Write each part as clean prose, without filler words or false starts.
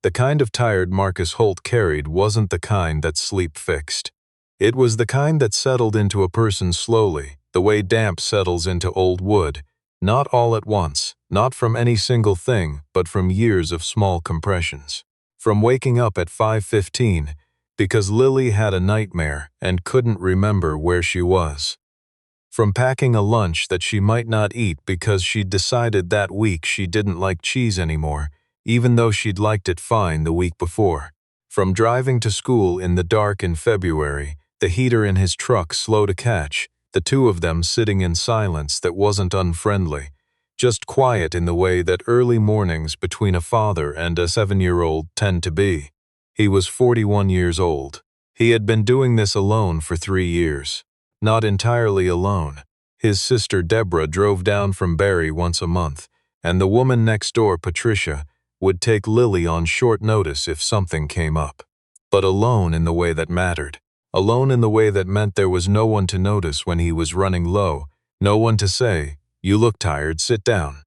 The kind of tired Marcus Holt carried wasn't the kind that sleep fixed. It was the kind that settled into a person slowly, the way damp settles into old wood, not all at once, not from any single thing, but from years of small compressions. From waking up at 5:15, because Lily had a nightmare and couldn't remember where she was. From packing a lunch that she might not eat because she'd decided that week she didn't like cheese anymore, even though she'd liked it fine the week before. From driving to school in the dark in February, the heater in his truck slow to catch, the two of them sitting in silence that wasn't unfriendly, just quiet in the way that early mornings between a father and a 7-year-old tend to be. He was 41 years old. He had been doing this alone for 3 years. Not entirely alone. His sister Deborah drove down from Barrie once a month, and the woman next door, Patricia, would take Lily on short notice if something came up. But alone in the way that mattered. Alone in the way that meant there was no one to notice when he was running low, no one to say, "You look tired, sit down.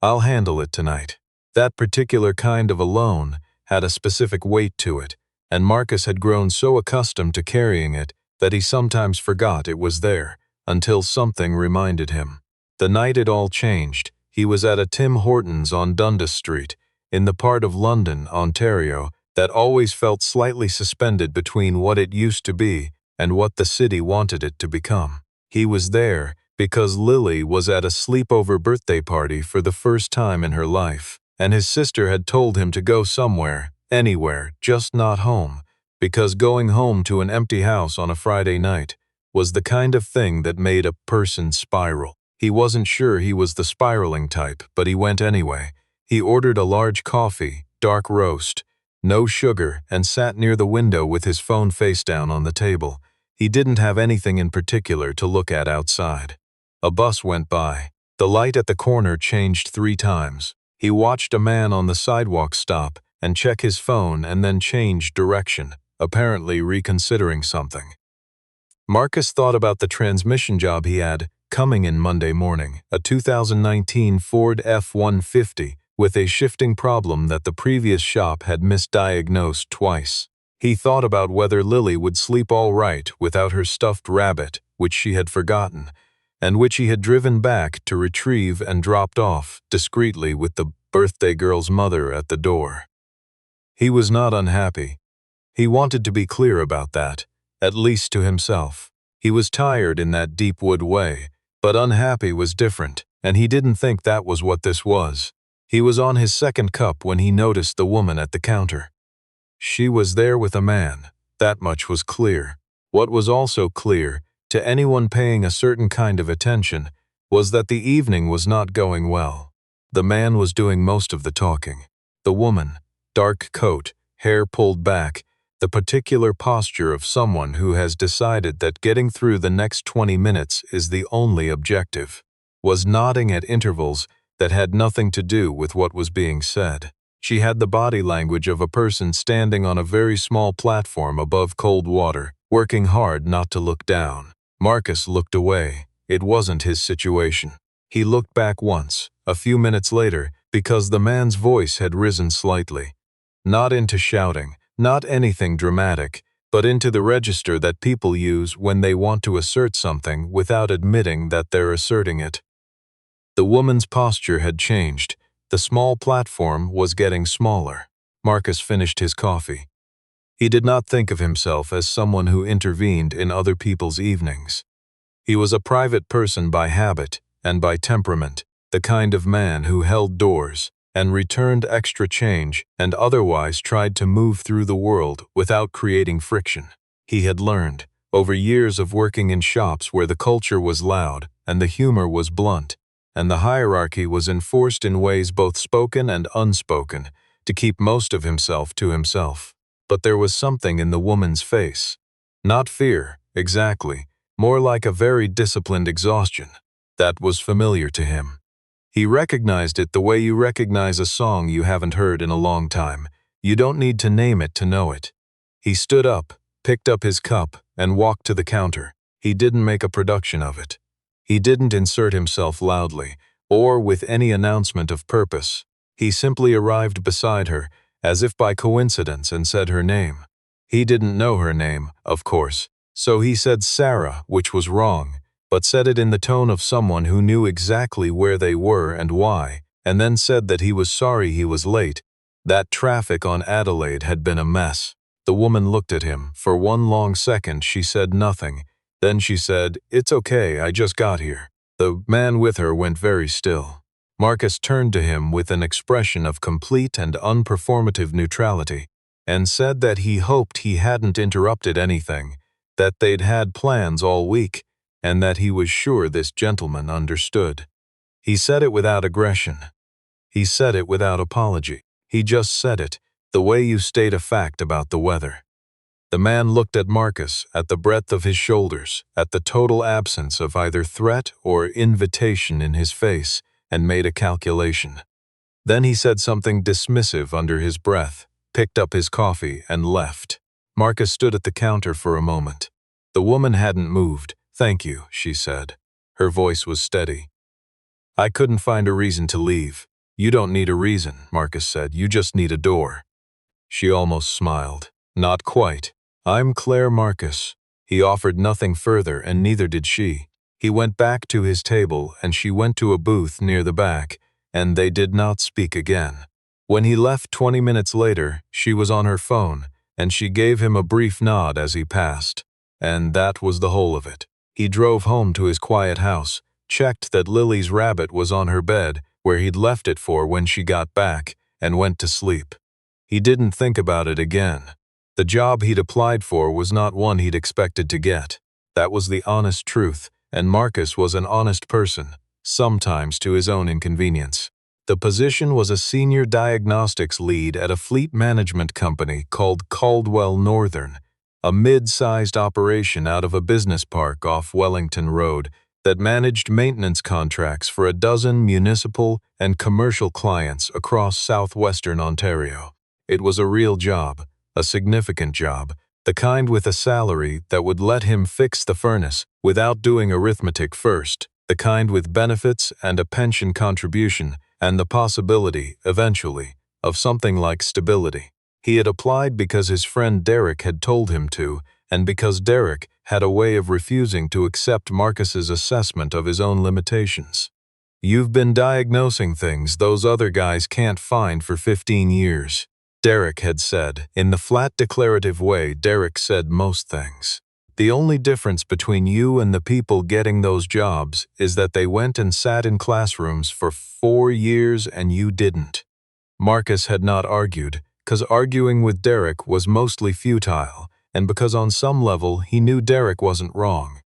I'll handle it tonight." That particular kind of alone had a specific weight to it, and Marcus had grown so accustomed to carrying it that he sometimes forgot it was there, until something reminded him. The night it all changed, he was at a Tim Hortons on Dundas Street, in the part of London, Ontario, that always felt slightly suspended between what it used to be and what the city wanted it to become. He was there because Lily was at a sleepover birthday party for the first time in her life, and his sister had told him to go somewhere, anywhere, just not home, because going home to an empty house on a Friday night was the kind of thing that made a person spiral. He wasn't sure he was the spiraling type, but he went anyway. He ordered a large coffee, dark roast, no sugar, and sat near the window with his phone face down on the table. He didn't have anything in particular to look at outside. A bus went by. The light at the corner changed 3 times. He watched a man on the sidewalk stop and check his phone and then change direction, apparently reconsidering something. Marcus thought about the transmission job he had coming in Monday morning, a 2019 Ford F-150 with a shifting problem that the previous shop had misdiagnosed twice. He thought about whether Lily would sleep all right without her stuffed rabbit, which she had forgotten, and which he had driven back to retrieve and dropped off discreetly with the birthday girl's mother at the door. He was not unhappy. He wanted to be clear about that, at least to himself. He was tired in that Deepwood way, but unhappy was different, and he didn't think that was what this was. He was on his second cup when he noticed the woman at the counter. She was there with a man, that much was clear. What was also clear, to anyone paying a certain kind of attention, was that the evening was not going well. The man was doing most of the talking. The woman, dark coat, hair pulled back, the particular posture of someone who has decided that getting through the next 20 minutes is the only objective, was nodding at intervals that had nothing to do with what was being said. She had the body language of a person standing on a very small platform above cold water, working hard not to look down. Marcus looked away. It wasn't his situation. He looked back once, a few minutes later, because the man's voice had risen slightly. Not into shouting, not anything dramatic, but into the register that people use when they want to assert something without admitting that they're asserting it. The woman's posture had changed. The small platform was getting smaller. Marcus finished his coffee. He did not think of himself as someone who intervened in other people's evenings. He was a private person by habit and by temperament, the kind of man who held doors and returned extra change and otherwise tried to move through the world without creating friction. He had learned, over years of working in shops where the culture was loud and the humor was blunt, and the hierarchy was enforced in ways both spoken and unspoken, to keep most of himself to himself. But there was something in the woman's face. Not fear, exactly, more like a very disciplined exhaustion, that was familiar to him. He recognized it the way you recognize a song you haven't heard in a long time. You don't need to name it to know it. He stood up, picked up his cup, and walked to the counter. He didn't make a production of it. He didn't insert himself loudly, or with any announcement of purpose. He simply arrived beside her as if by coincidence, and said her name. He didn't know her name, of course, so he said Sarah, which was wrong, but said it in the tone of someone who knew exactly where they were and why, and then said that he was sorry he was late. That traffic on Adelaide had been a mess. The woman looked at him. For one long second she said nothing. Then she said, "It's okay, I just got here." The man with her went very still. Marcus turned to him with an expression of complete and unperformative neutrality, and said that he hoped he hadn't interrupted anything, that they'd had plans all week, and that he was sure this gentleman understood. He said it without aggression. He said it without apology. He just said it, the way you state a fact about the weather. The man looked at Marcus, at the breadth of his shoulders, at the total absence of either threat or invitation in his face, and made a calculation. Then he said something dismissive under his breath, picked up his coffee, and left. Marcus stood at the counter for a moment. The woman hadn't moved. "Thank you," she said. Her voice was steady. "I couldn't find a reason to leave." "You don't need a reason," Marcus said. "You just need a door." She almost smiled. "Not quite. I'm Claire Marcus." He offered nothing further, and neither did she. He went back to his table, and she went to a booth near the back, and they did not speak again. When he left 20 minutes later, she was on her phone, and she gave him a brief nod as he passed. And that was the whole of it. He drove home to his quiet house, checked that Lily's rabbit was on her bed, where he'd left it for when she got back, and went to sleep. He didn't think about it again. The job he'd applied for was not one he'd expected to get. That was the honest truth, and Marcus was an honest person, sometimes to his own inconvenience. The position was a senior diagnostics lead at a fleet management company called Caldwell Northern, a mid-sized operation out of a business park off Wellington Road that managed maintenance contracts for a dozen municipal and commercial clients across southwestern Ontario. It was a real job, a significant job, the kind with a salary that would let him fix the furnace without doing arithmetic first, the kind with benefits and a pension contribution, and the possibility, eventually, of something like stability. He had applied because his friend Derek had told him to, and because Derek had a way of refusing to accept Marcus's assessment of his own limitations. "You've been diagnosing things those other guys can't find for 15 years, Derek had said. In the flat declarative way Derek said most things. "The only difference between you and the people getting those jobs is that they went and sat in classrooms for 4 years and you didn't." Marcus had not argued, because arguing with Derek was mostly futile, and because on some level he knew Derek wasn't wrong.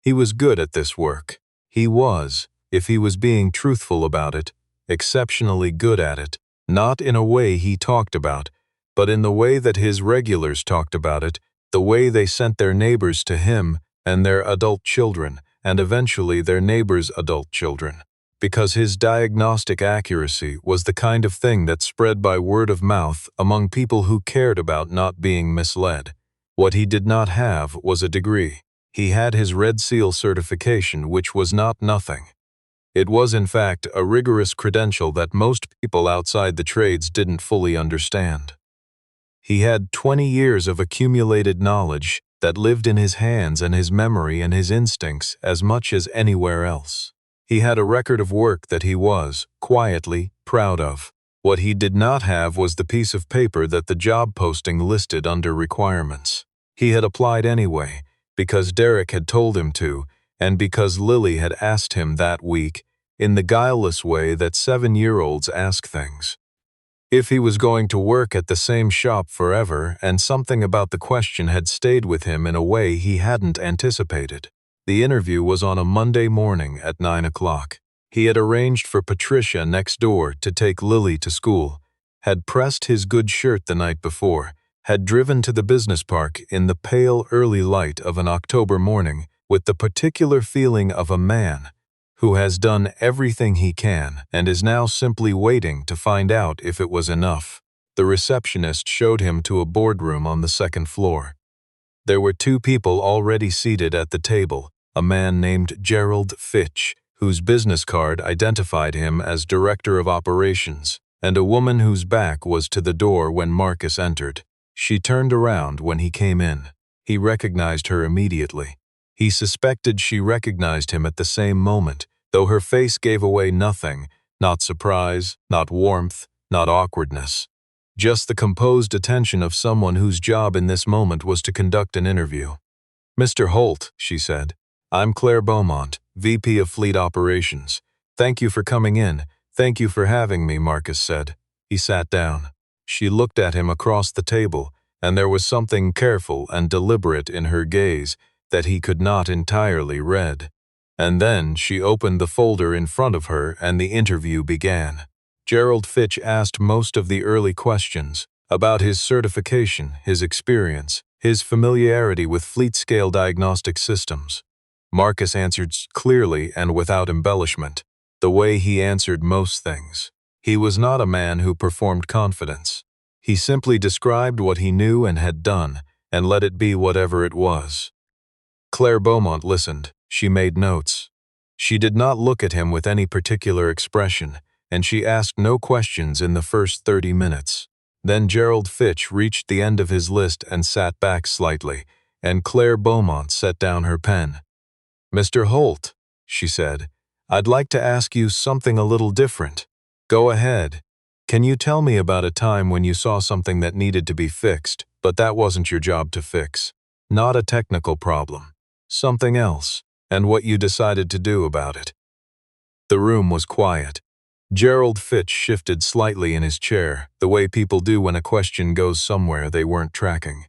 He was good at this work. He was, if he was being truthful about it, exceptionally good at it, not in a way he talked about, but in the way that his regulars talked about it, the way they sent their neighbors to him and their adult children, and eventually their neighbors' adult children. Because his diagnostic accuracy was the kind of thing that spread by word of mouth among people who cared about not being misled. What he did not have was a degree. He had his Red Seal certification, which was not nothing. It was, in fact, a rigorous credential that most people outside the trades didn't fully understand. He had 20 years of accumulated knowledge that lived in his hands and his memory and his instincts as much as anywhere else. He had a record of work that he was, quietly, proud of. What he did not have was the piece of paper that the job posting listed under requirements. He had applied anyway, because Derek had told him to, and because Lily had asked him that week, in the guileless way that 7-year-olds ask things. If he was going to work at the same shop forever, and something about the question had stayed with him in a way he hadn't anticipated. The interview was on a Monday morning at 9 o'clock. He had arranged for Patricia next door to take Lily to school, had pressed his good shirt the night before, had driven to the business park in the pale early light of an October morning with the particular feeling of a man who has done everything he can and is now simply waiting to find out if it was enough. The receptionist showed him to a boardroom on the second floor. There were 2 people already seated at the table, a man named Gerald Fitch, whose business card identified him as Director of Operations, and a woman whose back was to the door when Marcus entered. She turned around when he came in. He recognized her immediately. He suspected she recognized him at the same moment, though her face gave away nothing, not surprise, not warmth, not awkwardness. Just the composed attention of someone whose job in this moment was to conduct an interview. "Mr. Holt," she said, "I'm Claire Beaumont, VP of Fleet Operations. Thank you for coming in. Thank you for having me," Marcus said. He sat down. She looked at him across the table, and there was something careful and deliberate in her gaze that he could not entirely read. And then she opened the folder in front of her and the interview began. Gerald Fitch asked most of the early questions about his certification, his experience, his familiarity with fleet-scale diagnostic systems. Marcus answered clearly and without embellishment, the way he answered most things. He was not a man who performed confidence. He simply described what he knew and had done, and let it be whatever it was. Claire Beaumont listened. She made notes. She did not look at him with any particular expression, and she asked no questions in the first 30 minutes. Then Gerald Fitch reached the end of his list and sat back slightly, and Claire Beaumont set down her pen. "Mr. Holt," she said, "I'd like to ask you something a little different. Go ahead. Can you tell me about a time when you saw something that needed to be fixed, but that wasn't your job to fix? Not a technical problem. Something else, and what you decided to do about it." The room was quiet. Gerald Fitch shifted slightly in his chair, the way people do when a question goes somewhere they weren't tracking.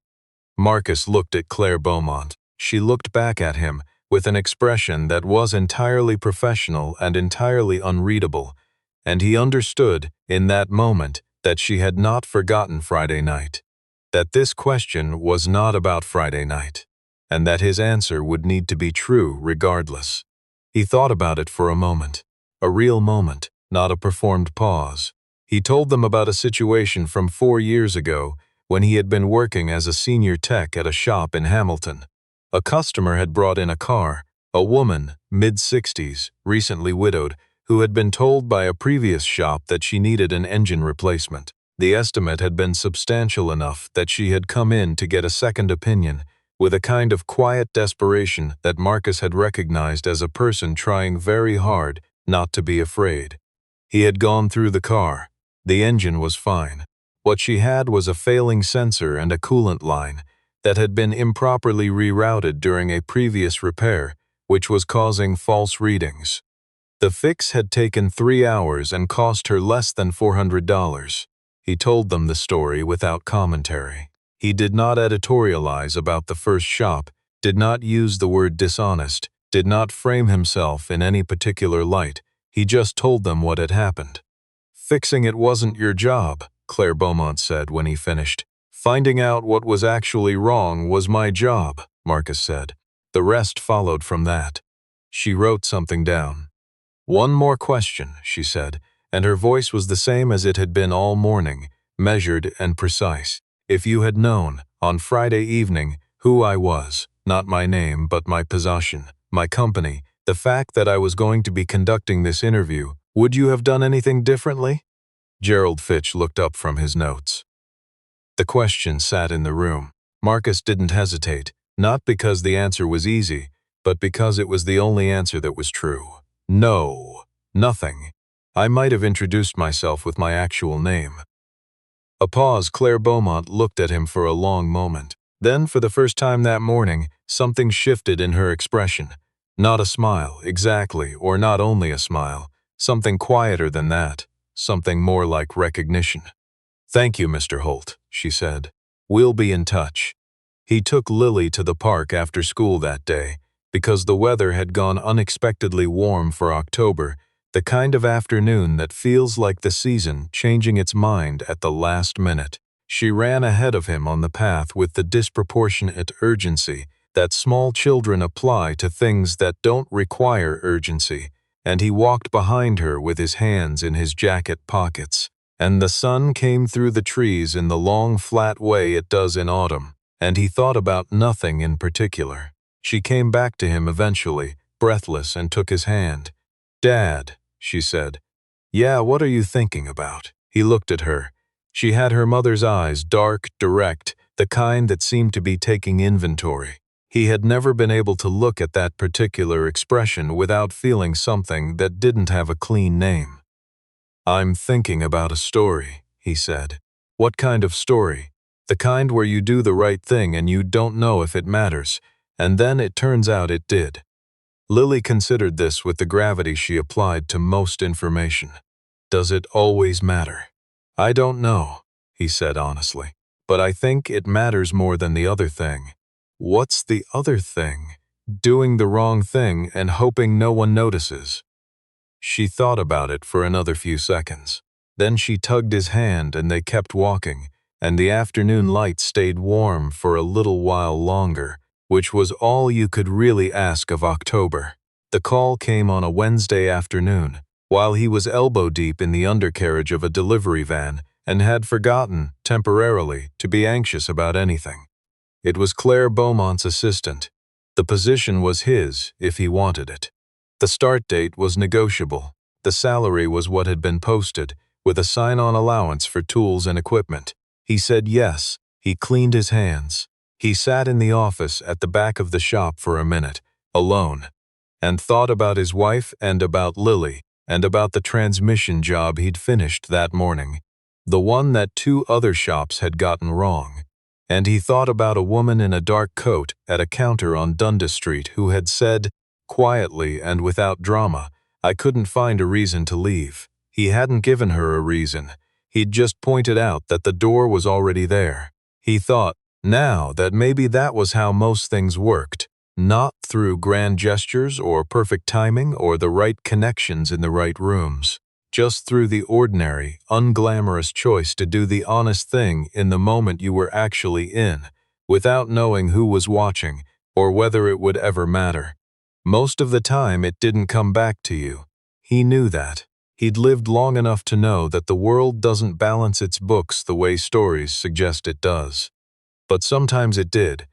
Marcus looked at Claire Beaumont. She looked back at him with an expression that was entirely professional and entirely unreadable, and he understood in that moment that she had not forgotten Friday night, that this question was not about Friday night, and that his answer would need to be true regardless. He thought about it for a moment, a real moment, not a performed pause. He told them about a situation from 4 years ago when he had been working as a senior tech at a shop in Hamilton. A customer had brought in a car, a woman, mid-60s, recently widowed, who had been told by a previous shop that she needed an engine replacement. The estimate had been substantial enough that she had come in to get a second opinion, with a kind of quiet desperation that Marcus had recognized as a person trying very hard not to be afraid. He had gone through the car. The engine was fine. What she had was a failing sensor and a coolant line that had been improperly rerouted during a previous repair, which was causing false readings. The fix had taken 3 hours and cost her less than $400. He told them the story without commentary. He did not editorialize about the first shop, did not use the word dishonest, did not frame himself in any particular light. He just told them what had happened. "Fixing it wasn't your job," Claire Beaumont said when he finished. "Finding out what was actually wrong was my job," Marcus said. The rest followed from that. She wrote something down. "One more question," she said, and her voice was the same as it had been all morning, measured and precise. "If you had known, on Friday evening, who I was, not my name but my possession, my company, the fact that I was going to be conducting this interview, would you have done anything differently?" Gerald Fitch looked up from his notes. The question sat in the room. Marcus didn't hesitate, not because the answer was easy, but because it was the only answer that was true. "No, nothing. I might have introduced myself with my actual name." A pause. Claire Beaumont looked at him for a long moment. Then, for the first time that morning, something shifted in her expression. Not a smile, exactly, or not only a smile. Something quieter than that. Something more like recognition. "Thank you, Mr. Holt," she said. "We'll be in touch." He took Lily to the park after school that day, because the weather had gone unexpectedly warm for October, the kind of afternoon that feels like the season changing its mind at the last minute. She ran ahead of him on the path with the disproportionate urgency that small children apply to things that don't require urgency, and he walked behind her with his hands in his jacket pockets. And the sun came through the trees in the long, flat way it does in autumn, and he thought about nothing in particular. She came back to him eventually, breathless, and took his hand. "Dad," she said. "Yeah, what are you thinking about?" He looked at her. She had her mother's eyes, dark, direct, the kind that seemed to be taking inventory. He had never been able to look at that particular expression without feeling something that didn't have a clean name. "I'm thinking about a story," he said. "What kind of story?" "The kind where you do the right thing and you don't know if it matters, and then it turns out it did." Lily considered this with the gravity she applied to most information. "Does it always matter?" "I don't know," he said honestly, "but I think it matters more than the other thing." "What's the other thing?" "Doing the wrong thing and hoping no one notices." She thought about it for another few seconds. Then she tugged his hand and they kept walking, and the afternoon light stayed warm for a little while longer, which was all you could really ask of October. The call came on a Wednesday afternoon, while he was elbow-deep in the undercarriage of a delivery van and had forgotten, temporarily, to be anxious about anything. It was Claire Beaumont's assistant. The position was his, if he wanted it. The start date was negotiable. The salary was what had been posted, with a sign-on allowance for tools and equipment. He said yes. He cleaned his hands. He sat in the office at the back of the shop for a minute, alone, and thought about his wife and about Lily and about the transmission job he'd finished that morning, the one that 2 other shops had gotten wrong. And he thought about a woman in a dark coat at a counter on Dundas Street who had said, quietly and without drama, "I couldn't find a reason to leave." He hadn't given her a reason. He'd just pointed out that the door was already there. He thought, now, that maybe that was how most things worked, not through grand gestures or perfect timing or the right connections in the right rooms, just through the ordinary, unglamorous choice to do the honest thing in the moment you were actually in, without knowing who was watching or whether it would ever matter. Most of the time it didn't come back to you. He knew that. He'd lived long enough to know that the world doesn't balance its books the way stories suggest it does. But sometimes it did,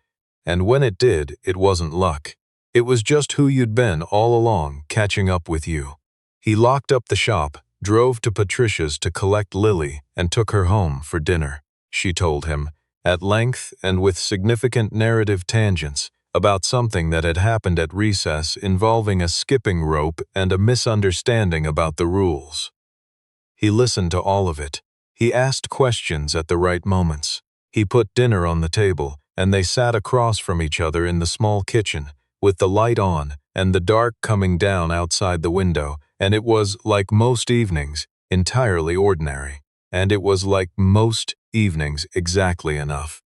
and when it did, it wasn't luck. It was just who you'd been all along, catching up with you. He locked up the shop, drove to Patricia's to collect Lily, and took her home for dinner. She told him, at length and with significant narrative tangents, about something that had happened at recess involving a skipping rope and a misunderstanding about the rules. He listened to all of it. He asked questions at the right moments. He put dinner on the table, and they sat across from each other in the small kitchen, with the light on and the dark coming down outside the window, and it was, like most evenings, entirely ordinary. And it was like most evenings exactly enough.